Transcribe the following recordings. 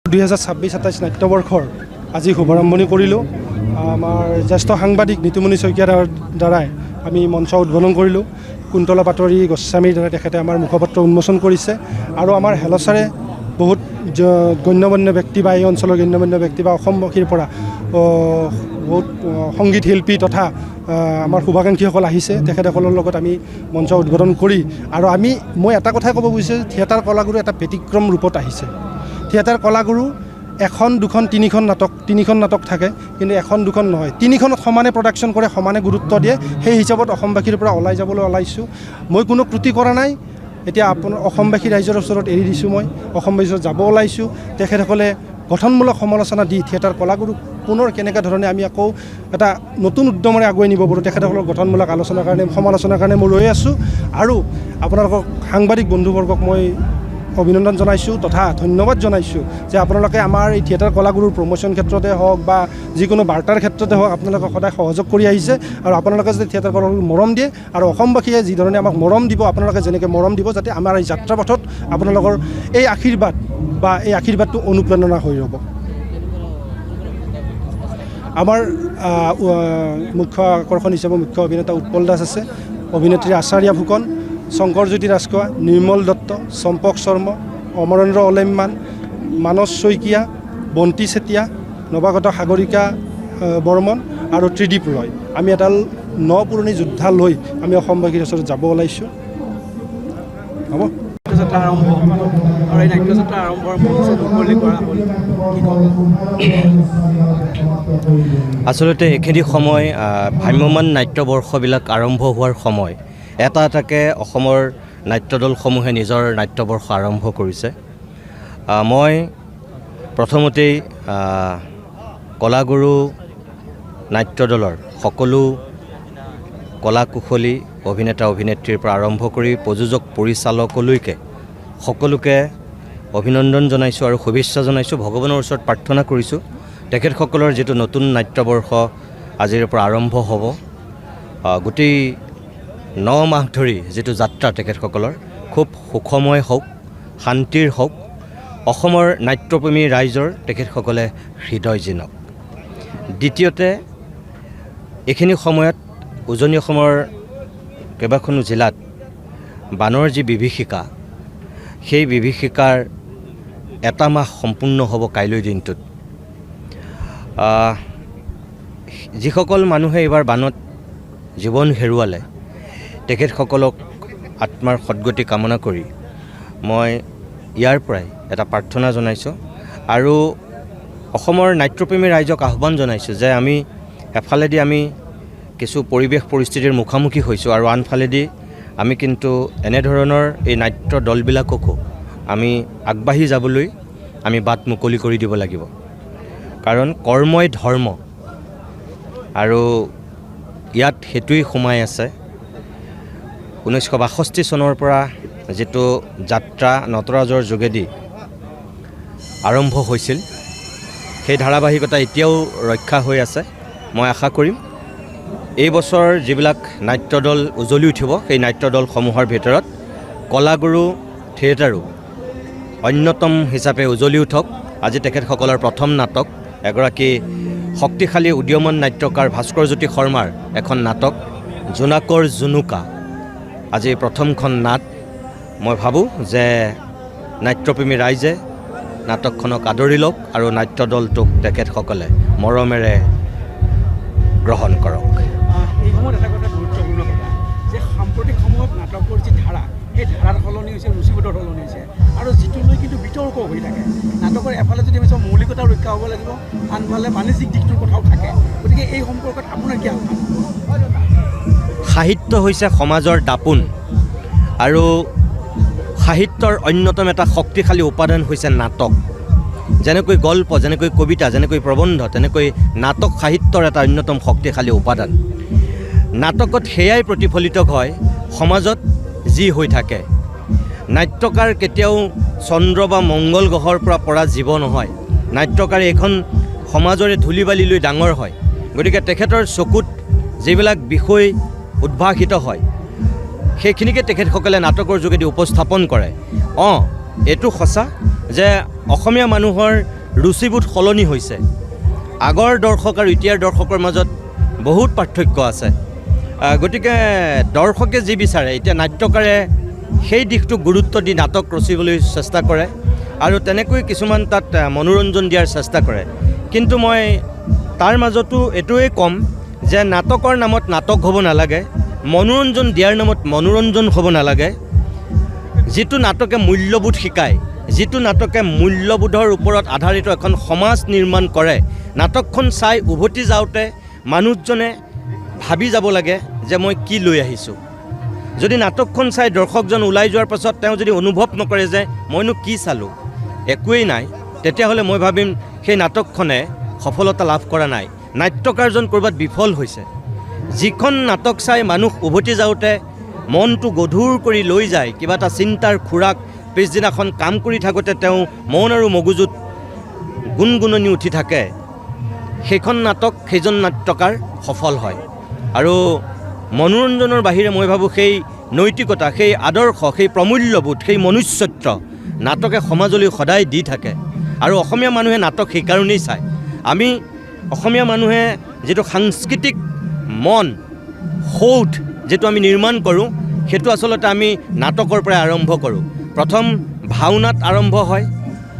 2026-27 নাট্যবৰ্ষৰ আজি শুভাৰম্ভণি কৰিলোঁ। আমাৰ জ্যেষ্ঠ সাংবাদিক নিতুমণি শইকীয়াৰ দ্বাৰাই আমি মঞ্চ উদ্বোধন কৰিলোঁ। কুন্তলা পাটোৱাৰী গোস্বামীৰ দ্বাৰা তেখেতে আমাৰ মুখপত্ৰ উন্মোচন কৰিছে আৰু আমাৰ হেলচাৰে বহুত গণ্যমান্য ব্যক্তি বা এই অঞ্চলৰ গণ্যমান্য ব্যক্তি বা অসমবাসীৰ পৰা বহুত সংগীত শিল্পী তথা আমাৰ শুভাকাংক্ষীসকল আহিছে। তেখেতসকলৰ লগত আমি মঞ্চ উদ্বোধন কৰি আৰু মই এটা কথাই ক'ব বিচাৰিছোঁ, থিয়েটাৰ কলাগুৰু এটা ব্যতিক্ৰম ৰূপত আহিছে। থিয়েটাৰ কলাগুৰু এখন দুখন তিনিখন নাটক থাকে, কিন্তু এখন দুখন নহয়, তিনিখনত সমানে প্ৰডাকশ্যন কৰে, সমানে গুৰুত্ব দিয়ে। সেই হিচাপত অসমবাসীৰ পৰা ওলাই যাবলৈ ওলাইছোঁ। মই কোনো ত্ৰুটি কৰা নাই। এতিয়া আপোনাৰ অসমবাসী ৰাইজৰ ওচৰত এৰি দিছোঁ। মই অসমবাসীৰ ওচৰত যাব ওলাইছোঁ। তেখেতসকলে গঠনমূলক সমালোচনা দি থিয়েটাৰ কলাগুৰুক পুনৰ কেনেকুৱা ধৰণে আমি আকৌ এটা নতুন উদ্যমেৰে আগুৱাই নিব পাৰোঁ, তেখেতসকলৰ গঠনমূলক আলোচনাৰ কাৰণে সমালোচনাৰ কাৰণে মই ৰৈ আছোঁ। আৰু আপোনালোকক সাংবাদিক বন্ধুবৰ্গক মই অভিনন্দন জনাইছোঁ তথা ধন্যবাদ জনাইছোঁ যে আপোনালোকে আমাৰ এই থিয়েটাৰ কলাগুৰুৰ প্ৰমোশ্যন ক্ষেত্ৰতে হওক বা যিকোনো বাৰ্তাৰ ক্ষেত্ৰতে হওক আপোনালোকে সদায় সহযোগ কৰি আহিছে। আৰু আপোনালোকে যাতে থিয়েটাৰ কলাগুৰুক মৰম দিয়ে আৰু অসমবাসীয়ে যিধৰণে আমাক মৰম দিব, আপোনালোকে যেনেকৈ মৰম দিব, যাতে আমাৰ এই যাত্ৰাপথত আপোনালোকৰ এই আশীৰ্বাদ বা এই আশীৰ্বাদটো অনুপ্ৰেৰণা হৈ ৰ'ব। আমাৰ মুখ্য আকৰ্ষণ হিচাপে মুখ্য অভিনেতা উৎপল দাস আছে, অভিনেত্ৰী আচাৰ্যা ফুকন, শংকৰজ্যোতি ৰাজখোৱা, নিৰ্মল দত্ত, চম্পক শৰ্মা, অমৰেন্দ্ৰ অলেম্মান, মানস শইকীয়া, বন্তি চেতিয়া, নৱাগত সাগৰিকা বৰ্মন আৰু ত্ৰিদীপ ৰয়। আমি এডাল পুৰণি যোদ্ধা লৈ আমি অসমবাসীৰ ওচৰত যাব ওলাইছোঁ। হ'ব যাত্ৰা আৰম্ভ আৰু এই নাট্যযাত্ৰা আৰম্ভৰ মুকলি কৰা হ'ল। আচলতে এইখিনি সময় ভ্ৰাম্যমান নাট্যবৰ্ষবিলাক আৰম্ভ হোৱাৰ সময়। এটা এটাকৈ অসমৰ নাট্যদলসমূহে নিজৰ নাট্যবৰ্ষ আৰম্ভ কৰিছে। মই প্ৰথমতেই কলাগুৰু নাট্যদলৰ সকলো কলা কুশলী অভিনেতা অভিনেত্ৰীৰ পৰা আৰম্ভ কৰি প্ৰযোজক পৰিচালকলৈকে সকলোকে অভিনন্দন জনাইছোঁ আৰু শুভেচ্ছা জনাইছোঁ। ভগৱানৰ ওচৰত প্ৰাৰ্থনা কৰিছোঁ তেখেতসকলৰ যিটো নতুন নাট্যবৰ্ষ আজিৰ পৰা আৰম্ভ হ'ব, গোটেই 9 মাহ ধৰি যিটো যাত্ৰা তেখেতসকলৰ খুব সুখময় হওক, শান্তিৰ হওক, অসমৰ নাট্যপ্ৰেমী ৰাইজৰ তেখেতসকলে হৃদয় জিনক। দ্বিতীয়তে এইখিনি সময়ত উজনি অসমৰ কেইবাখনো জিলাত বানৰ যি বিভীষিকা, সেই বিভীষিকাৰ এটা মাহ সম্পূৰ্ণ হ'ব কাইলৈ দিনটোত। যিসকল মানুহে এইবাৰ বানত জীৱন হেৰুৱালে তেখেতসকলক আত্মাৰ সদ্গতি কামনা কৰি মই ইয়াৰ পৰাই এটা প্ৰাৰ্থনা জনাইছোঁ আৰু অসমৰ নাট্যপ্ৰেমী ৰাইজক আহ্বান জনাইছোঁ যে এফালেদি আমি কিছু পৰিৱেশ পৰিস্থিতিৰ মুখামুখি হৈছোঁ আৰু আনফালেদি আমি কিন্তু এনেধৰণৰ এই নাট্য দলবিলাককো আমি আগবাঢ়ি যাবলৈ আমি বাট মুকলি কৰি দিব লাগিব। কাৰণ কৰ্মই ধৰ্ম আৰু ইয়াত সেইটোৱেই সোমাই আছে। 1962 চনৰ পৰা যিটো যাত্ৰা নটৰাজৰ যোগেদি আৰম্ভ হৈছিল, সেই ধাৰাবাহিকতা এতিয়াও ৰক্ষা হৈ আছে। মই আশা কৰিম এই বছৰ যিবিলাক নাট্যদল উজলি উঠিব, সেই নাট্যদলসমূহৰ ভিতৰত কলাগুৰু থিয়েটাৰো অন্যতম হিচাপে উজলি উঠক। আজি তেখেতসকলৰ প্ৰথম নাটক, এগৰাকী শক্তিশালী উদীয়মান নাট্যকাৰ ভাস্কৰজ্যোতি শৰ্মাৰ এখন নাটক জোনাকৰ জুনুকা, আজি প্ৰথমখন নাট। মই ভাবোঁ যে নাট্যপ্ৰেমী ৰাইজে নাটকখনক আদৰি লওক আৰু নাট্যদলটোক তেখেতসকলে মৰমেৰে গ্ৰহণ কৰক। এই সময়ত এটা কথা গুৰুত্বপূৰ্ণ কথা যে সাম্প্ৰতিক সময়ত নাটকৰ যি ধাৰা, সেই ধাৰাৰ সলনি হৈছে, ৰুচিবোধৰ সলনি হৈছে আৰু যিটো লৈ কিন্তু বিতৰ্ক হৈ থাকে। নাটকৰ এফালে যদি আমি মৌলিকতা ৰক্ষা হ'ব লাগিব, আনফালে বাণিজ্যিক দিশটোৰ কথাও থাকে। গতিকে এই সম্পৰ্কত আপোনাৰ কি আহ্বান? সাহিত্য হৈছে সমাজৰ দাপোন আৰু সাহিত্যৰ অন্যতম এটা শক্তিশালী উপাদান হৈছে নাটক। যেনেকৈ গল্প, যেনেকৈ কবিতা, যেনেকৈ প্ৰবন্ধ, তেনেকৈ নাটক সাহিত্যৰ এটা অন্যতম শক্তিশালী উপাদান। নাটকত সেয়াই প্ৰতিফলিত হয় সমাজত যি হৈ থাকে। নাট্যকাৰ কেতিয়াও চন্দ্ৰ বা মংগল গ্ৰহৰ পৰা পৰা জীৱ নহয়। নাট্যকাৰে এখন সমাজৰে ধূলি বালি লৈ ডাঙৰ হয়। গতিকে তেখেতৰ চকুত যিবিলাক বিষয় উদ্ভাসিত হয় সেইখিনিকে তেখেতসকলে নাটকৰ যোগেদি উপস্থাপন কৰে। এইটো সঁচা যে অসমীয়া মানুহৰ ৰুচিবোধ সলনি হৈছে। আগৰ দৰ্শক আৰু এতিয়াৰ দৰ্শকৰ মাজত বহুত পাৰ্থক্য আছে। গতিকে দৰ্শকে যি বিচাৰে, এতিয়া নাট্যকাৰে সেই দিশটোক গুৰুত্ব দি নাটক ৰচিবলৈ চেষ্টা কৰে আৰু তেনেকৈ কিছুমান তাত মনোৰঞ্জন দিয়াৰ চেষ্টা কৰে। কিন্তু মই তাৰ মাজতো এইটোৱেই ক'ম যে নাটকৰ নামত নাটক হ'ব নালাগে, মনোৰঞ্জন দিয়াৰ নামত মনোৰঞ্জন হ'ব নালাগে। যিটো নাটকে মূল্যবোধ শিকায়, যিটো নাটকে মূল্যবোধৰ ওপৰত আধাৰিত এখন সমাজ নিৰ্মাণ কৰে, নাটকখন চাই উভতি যাওঁতে মানুহজনে ভাবি যাব লাগে যে মই কি লৈ আহিছোঁ। যদি নাটকখন চাই দৰ্শকজন ওলাই যোৱাৰ পাছত তেওঁ যদি অনুভৱ নকৰে যে মইনো কি চালোঁ, একোৱেই নাই, তেতিয়াহ'লে মই ভাবিম সেই নাটকখনে সফলতা লাভ কৰা নাই, নাট্যকাৰজন ক'ৰবাত বিফল হৈছে। যিখন নাটক চাই মানুহ উভতি যাওঁতে মনটো গধুৰ কৰি লৈ যায়, কিবা এটা চিন্তাৰ খোৰাক, পিছদিনাখন কাম কৰি থাকোঁতে তেওঁ মন আৰু মগজুত গুণগুণনি উঠি থাকে, সেইখন নাটক, সেইজন নাট্যকাৰ সফল হয়। আৰু মনোৰঞ্জনৰ বাহিৰে মই ভাবোঁ সেই নৈতিকতা, সেই আদৰ্শ, সেই প্ৰমূল্যবোধ, সেই মনুষ্যত্ব নাটকে সমাজলৈ সদায় দি থাকে। আৰু অসমীয়া মানুহে নাটক সেইকাৰণেই চায়। আমি অসমীয়া মানুহে যিটো সাংস্কৃতিক মন, সৌধ যিটো আমি নিৰ্মাণ কৰোঁ, সেইটো আচলতে আমি নাটকৰ পৰাই আৰম্ভ কৰোঁ। প্ৰথম ভাওনাত আৰম্ভ হয়,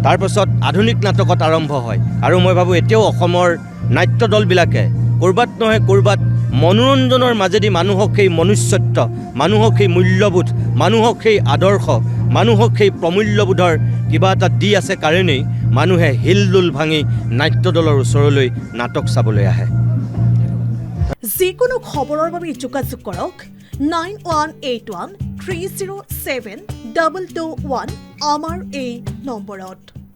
তাৰপাছত আধুনিক নাটকত আৰম্ভ হয়। আৰু মই ভাবোঁ এতিয়াও অসমৰ নাট্য দলবিলাকে ক'ৰবাত নহয় ক'ৰবাত মনোৰঞ্জনৰ মাজেদি মানুহক সেই মনুষ্যত্ব, মানুহক সেই মূল্যবোধ, মানুহক সেই আদৰ্শ, মানুহক সেই প্ৰমূল্যবোধৰ কিবা এটা দি আছে কাৰণেই মানুহে হিলদোল ভাঙি নাট্য দলৰ ওচৰলৈ নাটক চাবলৈ আহে। যিকোনো খবৰৰ বাবে যোগাযোগ কৰক 9181 307 221 আমাৰ এই নম্বৰত।